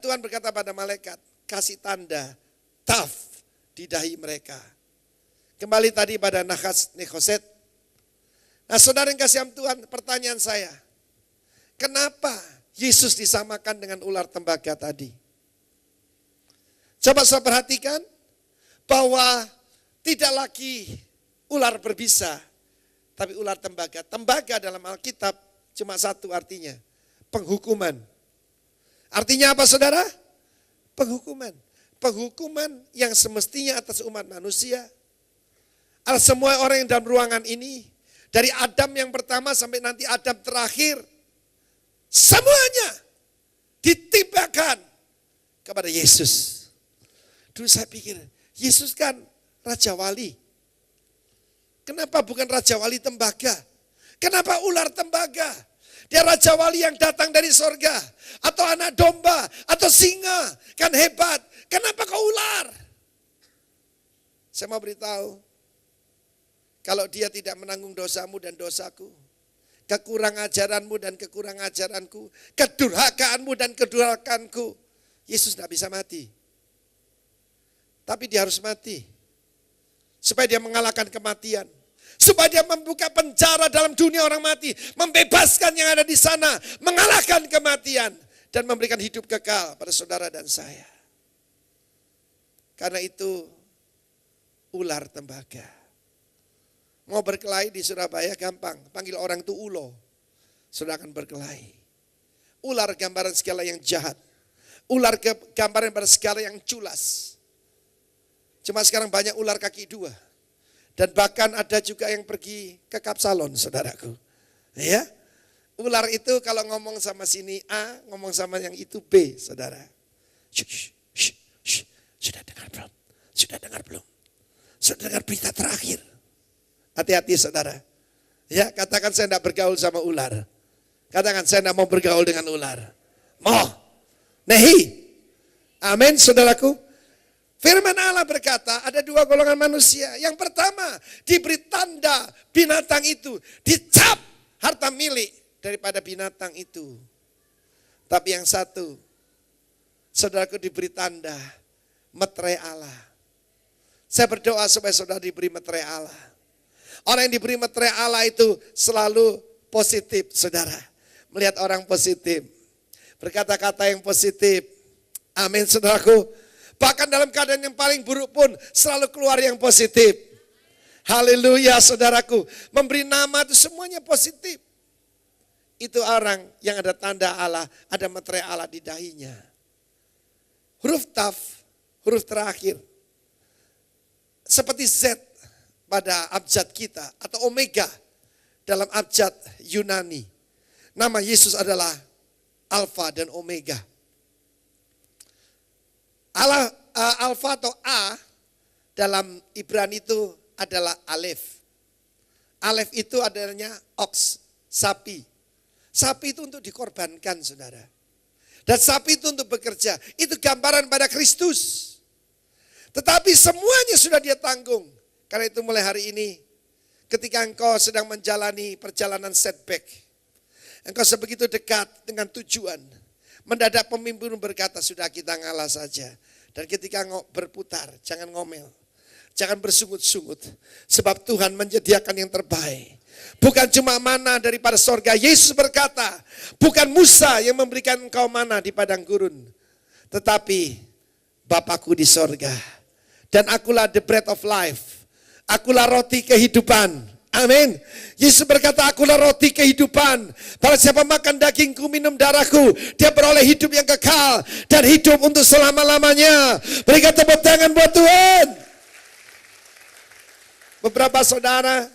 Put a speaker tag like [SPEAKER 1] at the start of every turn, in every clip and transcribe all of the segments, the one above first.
[SPEAKER 1] Tuhan berkata pada malaikat, kasih tanda taf di dahi mereka. Kembali tadi pada Nekhoset. Nah saudara yang kasih Tuhan, pertanyaan saya, kenapa Yesus disamakan dengan ular tembaga tadi? Coba saya perhatikan bahwa tidak lagi ular berbisa, tapi ular tembaga. Tembaga dalam Alkitab cuma satu artinya, penghukuman. Artinya apa saudara? Penghukuman. Penghukuman yang semestinya atas umat manusia. Semua orang yang dalam ruangan ini, dari Adam yang pertama sampai nanti Adam terakhir, semuanya ditimpakan kepada Yesus. Dulu saya pikir, Yesus kan Raja Wali. Kenapa bukan Raja Wali tembaga? Kenapa ular tembaga? Dia Raja Wali yang datang dari sorga. Atau anak domba, atau singa. Kan hebat. Kenapa kau ular? Saya mau beritahu. Kalau dia tidak menanggung dosamu dan dosaku. Kekurang ajaranmu dan kekurang ajaranku. Kedurhakaanmu dan kedurhakaanku. Yesus tidak bisa mati. Tapi dia harus mati. Supaya dia mengalahkan kematian. Supaya dia membuka penjara dalam dunia orang mati. Membebaskan yang ada di sana. Mengalahkan kematian. Dan memberikan hidup kekal pada saudara dan saya. Karena itu ular tembaga. Mau berkelahi di Surabaya gampang. Panggil orang itu ulo. Sudah akan berkelahi. Ular gambaran segala yang jahat. Ular gambaran pada segala yang culas. Cuma sekarang banyak ular kaki dua. Dan bahkan ada juga yang pergi ke kapsalon, saudaraku. Ya, ular itu kalau ngomong sama sini A, ngomong sama yang itu B, saudara. Sudah dengar belum? Sudah dengar belum? Sudah dengar berita terakhir? Hati-hati saudara. Ya, katakan saya tidak bergaul sama ular. Katakan saya tidak mau bergaul dengan ular. Mau? Nehi. Amin, saudaraku. Firman Allah berkata ada dua golongan manusia. Yang pertama diberi tanda binatang itu. Dicap harta milik daripada binatang itu. Tapi yang satu, saudaraku diberi tanda meterai Allah. Saya berdoa supaya saudara diberi meterai Allah. Orang yang diberi meterai Allah itu selalu positif saudara. Melihat orang positif. Berkata-kata yang positif. Amin saudaraku. Bahkan dalam keadaan yang paling buruk pun selalu keluar yang positif. Haleluya saudaraku. Memberi nama itu semuanya positif. Itu orang yang ada tanda Allah, ada meterai Allah di dahinya. Huruf taf, huruf terakhir. Seperti Z pada abjad kita atau omega dalam abjad Yunani. Nama Yesus adalah Alfa dan Omega. Alfa atau A dalam Ibrani itu adalah Alef. Alef itu adanya ox, sapi. Sapi itu untuk dikorbankan saudara. Dan sapi itu untuk bekerja. Itu gambaran pada Kristus. Tetapi semuanya sudah dia tanggung. Karena itu mulai hari ini ketika engkau sedang menjalani perjalanan setback. Engkau sebegitu dekat dengan tujuan. Mendadak pemimpin berkata sudah kita ngalah saja. Dan ketika berputar jangan ngomel. Jangan bersungut-sungut. Sebab Tuhan menyediakan yang terbaik. Bukan cuma mana daripada sorga. Yesus berkata bukan Musa yang memberikan engkau mana di padang gurun. Tetapi Bapakku di sorga. Dan akulah the bread of life. Akulah roti kehidupan. Amin. Yesus berkata akulah roti kehidupan. Barang siapa makan dagingku minum darahku. Dia beroleh hidup yang kekal. Dan hidup untuk selama-lamanya. Berikan tepuk tangan buat Tuhan. Beberapa saudara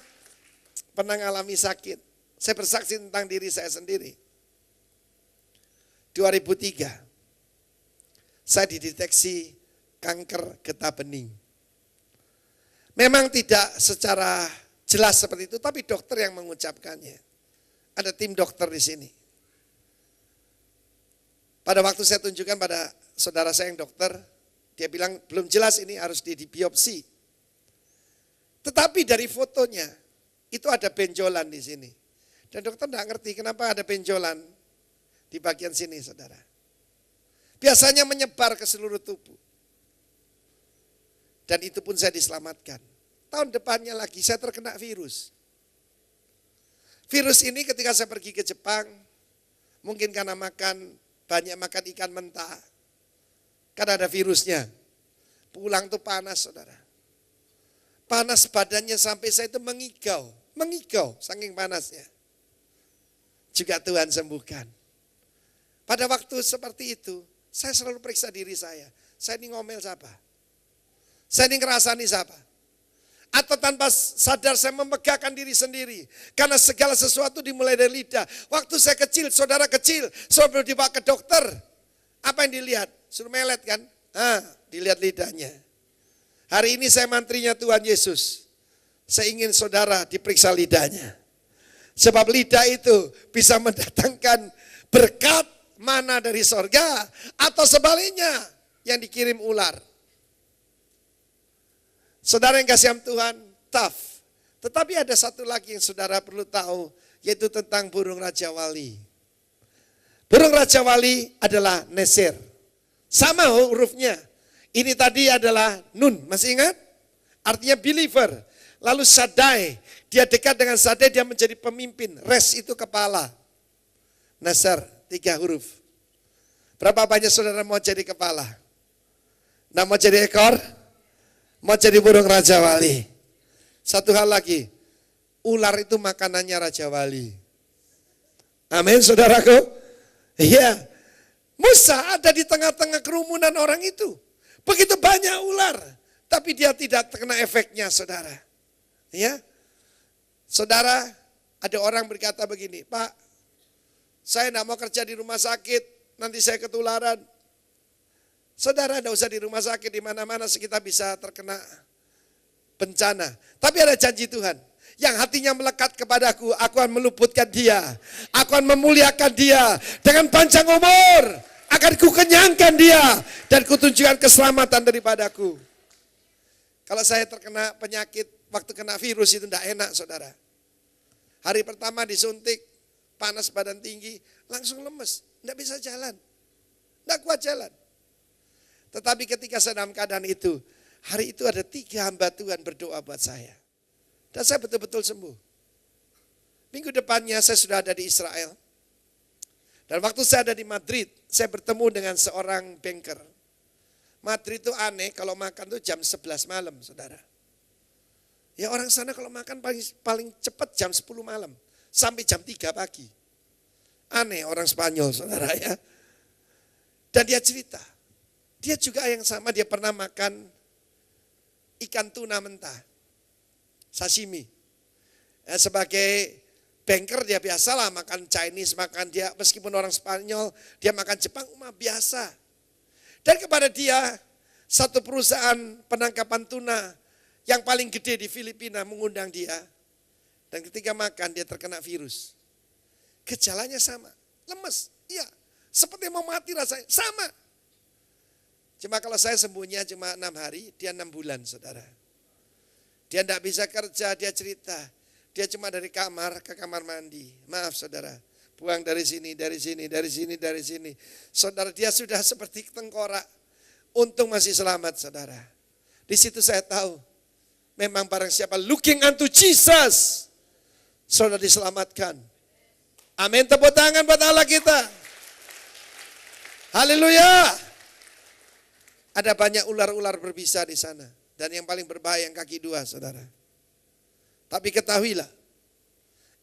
[SPEAKER 1] pernah mengalami sakit. Saya bersaksi tentang diri saya sendiri. 2003. Saya dideteksi kanker getah bening. Memang tidak secara jelas seperti itu, tapi dokter yang mengucapkannya. Ada tim dokter di sini. Pada waktu saya tunjukkan pada saudara saya yang dokter, dia bilang belum jelas ini harus dibiopsi. Tetapi dari fotonya, itu ada benjolan di sini. Dan dokter tidak ngerti kenapa ada benjolan di bagian sini saudara. Biasanya menyebar ke seluruh tubuh. Dan itu pun saya diselamatkan. Tahun depannya lagi saya terkena virus. Virus ini ketika saya pergi ke Jepang, mungkin karena banyak makan ikan mentah. Karena ada virusnya. Pulang tuh panas, saudara. Panas badannya sampai saya itu mengigau saking panasnya. Juga Tuhan sembuhkan. Pada waktu seperti itu, saya selalu periksa diri saya. Saya ini ngomel siapa? Saya ini ngerasani siapa? Atau tanpa sadar saya memegahkan diri sendiri. Karena segala sesuatu dimulai dari lidah. Waktu saya kecil, saudara kecil, sebelum dibawa ke dokter. Apa yang dilihat? Suruh melet kan? Dilihat lidahnya. Hari ini saya mantrinya Tuhan Yesus. Saya ingin saudara diperiksa lidahnya. Sebab lidah itu bisa mendatangkan berkat mana dari sorga. Atau sebaliknya yang dikirim ular. Saudara yang kasih Tuhan, tough. Tetapi ada satu lagi yang saudara perlu tahu, yaitu tentang burung Raja Wali. Burung Raja Wali adalah Neser. Sama hurufnya. Ini tadi adalah Nun, masih ingat? Artinya believer. Lalu Sadai, dia dekat dengan Sadai, dia menjadi pemimpin. Res itu kepala. Neser, 3 huruf. Berapa banyak saudara mau jadi kepala? Nah, mau jadi ekor? Mau jadi burung Raja Wali. Satu hal lagi, ular itu makanannya Raja Wali. Amin, saudaraku. Iya. Musa ada di tengah-tengah kerumunan orang itu. Begitu banyak ular, tapi dia tidak terkena efeknya, saudara. Ya, saudara, ada orang berkata begini, Pak, saya tidak mau kerja di rumah sakit, nanti saya ketularan. Saudara, tidak usah di rumah sakit, di mana-mana kita bisa terkena bencana. Tapi ada janji Tuhan, yang hatinya melekat kepadaku, aku akan meluputkan dia, aku akan memuliakan dia dengan panjang umur. Akan kukenyangkan dia dan kutunjukkan keselamatan daripadaku. Kalau saya terkena penyakit, waktu kena virus itu tidak enak, saudara. Hari pertama disuntik, panas badan tinggi, langsung lemes, tidak bisa jalan, tidak kuat jalan. Tetapi ketika saya dalam keadaan itu, hari itu ada 3 hamba Tuhan berdoa buat saya. Dan saya betul-betul sembuh. Minggu depannya saya sudah ada di Israel. Dan waktu saya ada di Madrid, saya bertemu dengan seorang banker. Madrid itu aneh, kalau makan tuh jam 11 malam, saudara. Ya orang sana kalau makan paling cepat jam 10 malam, sampai jam 3 pagi. Aneh orang Spanyol, saudara ya. Dan dia cerita, dia juga yang sama, dia pernah makan ikan tuna mentah, sashimi. Ya, sebagai banker dia biasalah makan Chinese, makan dia meskipun orang Spanyol, dia makan Jepang, biasa. Dan kepada dia, satu perusahaan penangkapan tuna yang paling gede di Filipina mengundang dia. Dan ketika makan dia terkena virus. Gejalanya sama, lemes, iya, seperti mau mati rasanya, sama. Cuma kalau saya sembuhnya cuma 6 hari, dia 6 bulan, saudara. Dia tidak bisa kerja, dia cerita. Dia cuma dari kamar ke kamar mandi. Maaf saudara, buang dari sini, dari sini, dari sini, dari sini. Saudara, dia sudah seperti tengkorak. Untung masih selamat saudara. Di situ saya tahu, memang barang siapa looking unto Jesus, saudara diselamatkan. Amin, tepuk tangan buat Allah kita. Haleluya. Ada banyak ular-ular berbisa di sana. Dan yang paling berbahaya yang kaki 2 saudara. Tapi ketahuilah,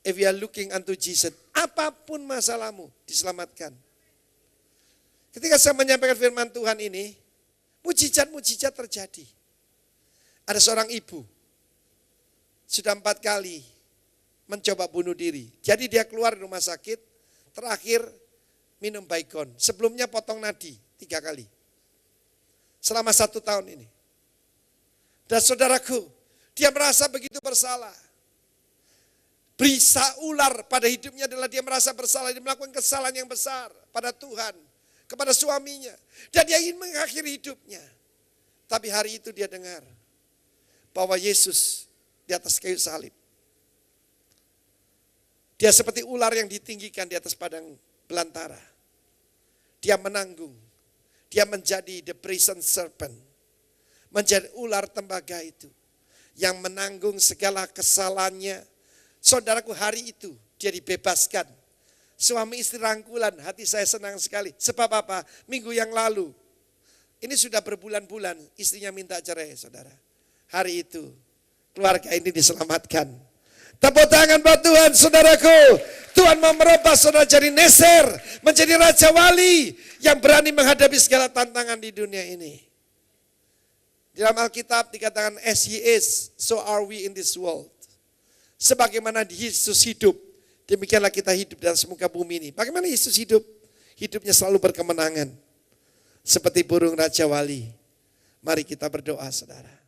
[SPEAKER 1] if you are looking unto Jesus, apapun masalahmu diselamatkan. Ketika saya menyampaikan firman Tuhan ini, mujizat-mujizat terjadi. Ada seorang ibu, sudah 4 kali mencoba bunuh diri. Jadi dia keluar dari rumah sakit, terakhir minum Baygon. Sebelumnya potong nadi 3 kali. Selama 1 tahun ini. Dan saudaraku, dia merasa begitu bersalah. Berisa ular pada hidupnya adalah dia merasa bersalah. Dia melakukan kesalahan yang besar pada Tuhan. Kepada suaminya. Dan dia ingin mengakhiri hidupnya. Tapi hari itu dia dengar. Bahwa Yesus di atas kayu salib. Dia seperti ular yang ditinggikan di atas padang belantara. Dia menanggung. Dia menjadi the brazen serpent. Menjadi ular tembaga itu. Yang menanggung segala kesalahannya. Saudaraku, hari itu dia dibebaskan. Suami istri rangkulan, hati saya senang sekali. Sebab apa? Minggu yang lalu, ini sudah berbulan-bulan istrinya minta cerai, saudara. Hari itu keluarga ini diselamatkan. Tepuk tangan buat Tuhan, saudaraku. Tuhan mau merubah saudara jadi neser, menjadi raja wali yang berani menghadapi segala tantangan di dunia ini. Di dalam Alkitab dikatakan, as he is, so are we in this world. Sebagaimana Yesus hidup, demikianlah kita hidup dalam semuka bumi ini. Bagaimana Yesus hidup? Hidupnya selalu berkemenangan. Seperti burung raja wali. Mari kita berdoa, saudara.